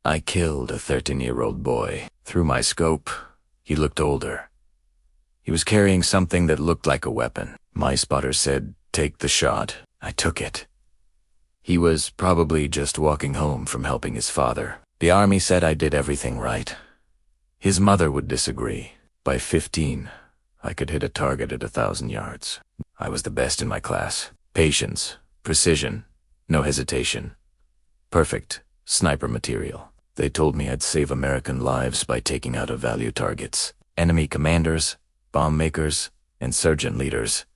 I killed a 13-year-old boy. Through my scope, he looked older. He was carrying something that looked like a weapon. My spotter said, "Take the shot." I took it. He was probably just walking home from helping his father. The army said I did everything right. His mother would disagree. By 15, I could hit a target at 1,000 yards. I was the best in my class. Patience, precision, no hesitation. Perfect sniper material. They told me I'd save American lives by taking out value targets. Enemy commanders, bomb makers, insurgent leaders.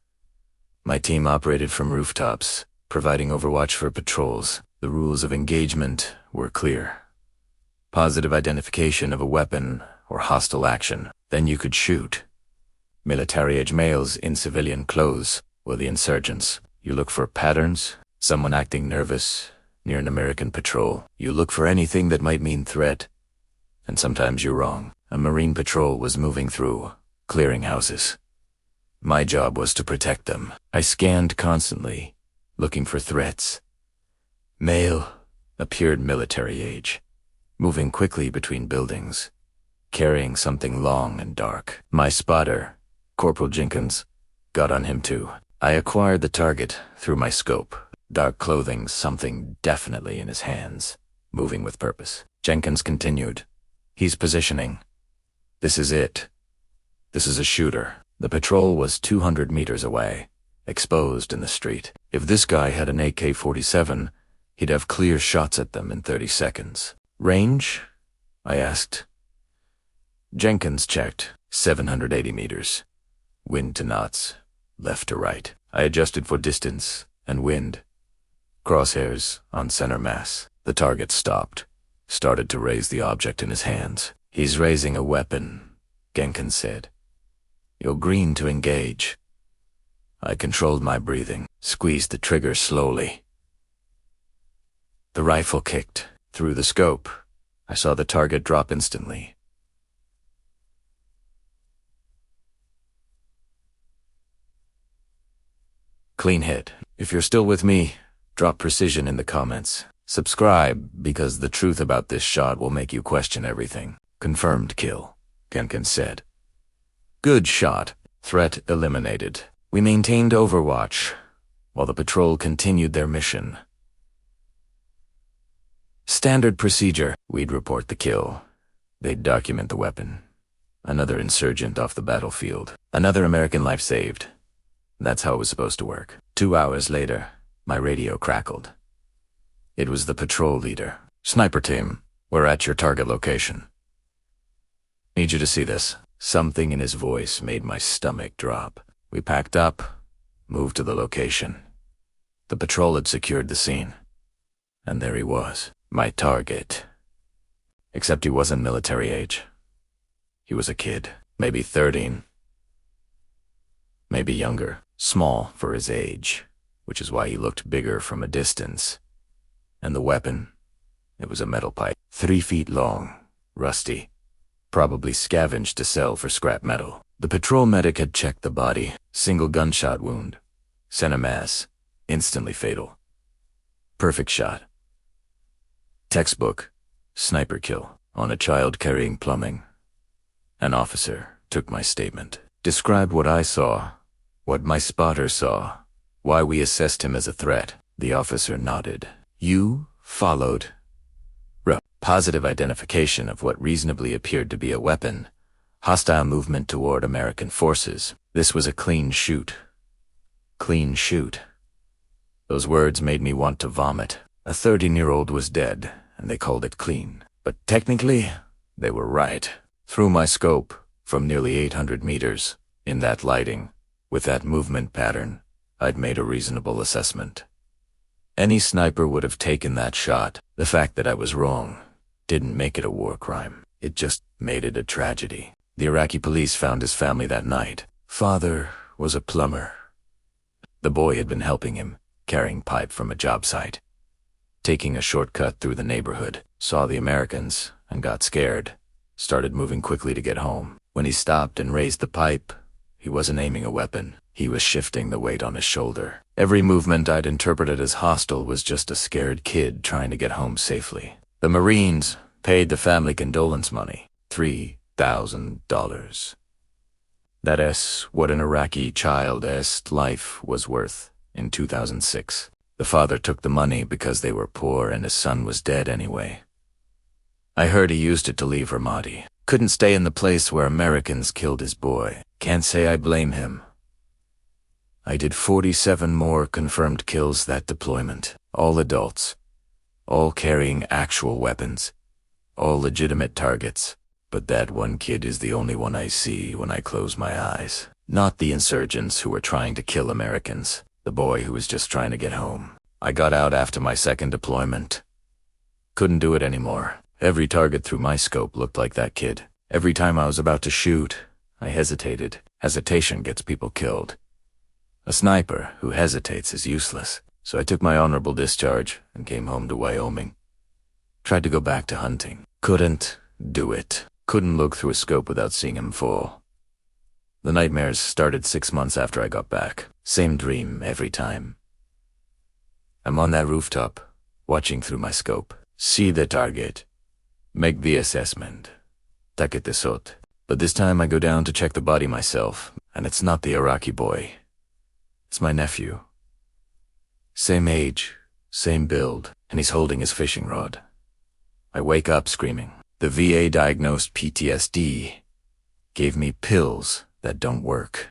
My team operated from rooftops, providing overwatch for patrols. The rules of engagement were clear. Positive identification of a weapon or hostile action, then you could shoot. Military-age males in civilian clothes were the insurgents. You look for patterns, someone acting nervous near an American patrol. You look for anything that might mean threat, and sometimes you're wrong. A Marine patrol was moving through, clearing houses. My job was to protect them. I scanned constantly, looking for threats. Male appeared military age, moving quickly between buildings, carrying something long and dark. My spotter, Corporal Jenkins, got on him too. I acquired the target through my scope. Dark clothing, something definitely in his hands, moving with purpose. Jenkins continued. He's positioning. This is it. This is a shooter. The patrol was 200 meters away, exposed in the street. If this guy had an AK-47, he'd have clear shots at them in 30 seconds. Range? I asked. Jenkins checked. 780 meters. Wind to knots, left to right. I adjusted for distance and wind. Crosshairs on center mass. The target stopped, started to raise the object in his hands. He's raising a weapon, Jenkins said. You're green to engage. I controlled my breathing, squeezed the trigger slowly. The rifle kicked. Through the scope, I saw the target drop instantly. Clean hit. If you're still with me, drop precision in the comments. Subscribe, because the truth about this shot will make you question everything. Confirmed kill, Jenkins said. Good shot. Threat eliminated. We maintained overwatch, while the patrol continued their mission. Standard procedure. We'd report the kill. They'd document the weapon. Another insurgent off the battlefield. Another American life saved. That's how it was supposed to work. 2 hours later, my radio crackled. It was the patrol leader. Sniper team, we're at your target location. Need you to see this. Something in his voice made my stomach drop. We packed up, moved to the location. The patrol had secured the scene. And there he was, my target. Except he wasn't military age. He was a kid, maybe 13. Maybe younger. Small for his age, which is why he looked bigger from a distance. And the weapon, it was a metal pipe, 3 feet long, rusty, probably scavenged to sell for scrap metal. The patrol medic had checked the body, single gunshot wound, center mass, instantly fatal. Perfect shot. Textbook, sniper kill, on a child carrying plumbing. An officer took my statement, described what I saw, what my spotter saw, why we assessed him as a threat. The officer nodded. You followed. Positive identification of what reasonably appeared to be a weapon. Hostile movement toward American forces. This was a clean shoot. Clean shoot. Those words made me want to vomit. A 13-year-old was dead, and they called it clean. But technically, they were right. Through my scope, from nearly 800 meters, in that lighting, with that movement pattern, I'd made a reasonable assessment. Any sniper would have taken that shot. The fact that I was wrong didn't make it a war crime. It just made it a tragedy. The Iraqi police found his family that night. Father was a plumber. The boy had been helping him, carrying pipe from a job site. Taking a shortcut through the neighborhood, saw the Americans and got scared. Started moving quickly to get home. When he stopped and raised the pipe, he wasn't aiming a weapon. He was shifting the weight on his shoulder. Every movement I'd interpreted as hostile was just a scared kid trying to get home safely. The Marines, Paid the family condolence money, $3,000. That's what an Iraqi child's life was worth in 2006. The father took the money because they were poor and his son was dead anyway. I heard he used it to leave Ramadi. Couldn't stay in the place where Americans killed his boy. Can't say I blame him. I did 47 more confirmed kills that deployment. All adults. All carrying actual weapons. All legitimate targets. But that one kid is the only one I see when I close my eyes. Not the insurgents who were trying to kill Americans. The boy who was just trying to get home. I got out after my second deployment. Couldn't do it anymore. Every target through my scope looked like that kid. Every time I was about to shoot, I hesitated. Hesitation gets people killed. A sniper who hesitates is useless. So I took my honorable discharge and came home to Wyoming. Tried to go back to hunting. Couldn't do it. Couldn't look through a scope without seeing him fall. The nightmares started 6 months after I got back. Same dream every time. I'm on that rooftop, watching through my scope. See the target. Make the assessment. Take the shot. But this time I go down to check the body myself, and it's not the Iraqi boy. It's my nephew. Same age, same build, and he's holding his fishing rod. I wake up screaming. The VA diagnosed PTSD. Gave me pills that don't work.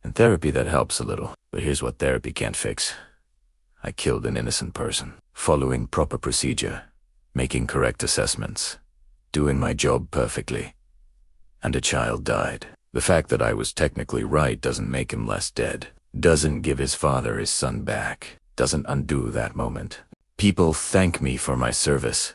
And therapy that helps a little. But here's what therapy can't fix. I killed an innocent person, following proper procedure, making correct assessments, doing my job perfectly. And a child died. The fact that I was technically right doesn't make him less dead. Doesn't give his father his son back. Doesn't undo that moment. People thank me for my service.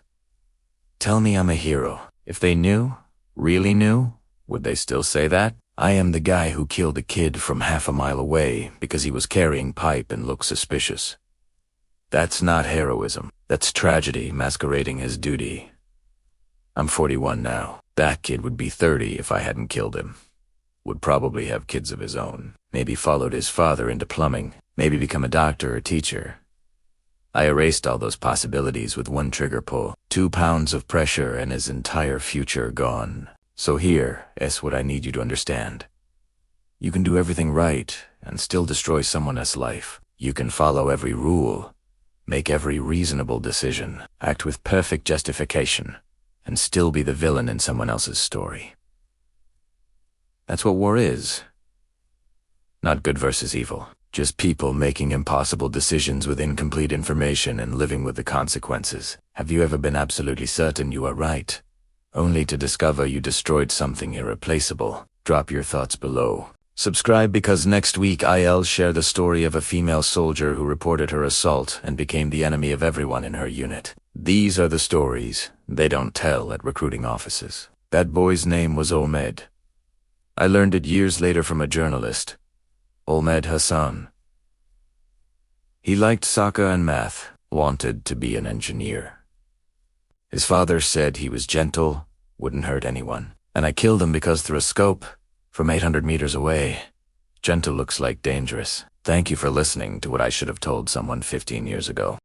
Tell me I'm a hero. If they knew, really knew, would they still say that? I am the guy who killed a kid from half a mile away because he was carrying pipe and looked suspicious. That's not heroism. That's tragedy masquerading as duty. I'm 41 now. That kid would be 30 if I hadn't killed him. Would probably have kids of his own. Maybe followed his father into plumbing. Maybe become a doctor or teacher. I erased all those possibilities with one trigger pull. 2 pounds of pressure and his entire future gone. So here is what I need you to understand. You can do everything right and still destroy someone else's life. You can follow every rule, make every reasonable decision, act with perfect justification, and still be the villain in someone else's story. That's what war is. Not good versus evil. Just people making impossible decisions with incomplete information and living with the consequences. Have you ever been absolutely certain you are right, only to discover you destroyed something irreplaceable? Drop your thoughts below. Subscribe because next week I'll share the story of a female soldier who reported her assault and became the enemy of everyone in her unit. These are the stories they don't tell at recruiting offices. That boy's name was Ahmed. I learned it years later from a journalist. Ahmed Hassan. He liked soccer and math, wanted to be an engineer. His father said he was gentle, wouldn't hurt anyone. And I killed him because through a scope, from 800 meters away, gentle looks like dangerous. Thank you for listening to what I should have told someone 15 years ago.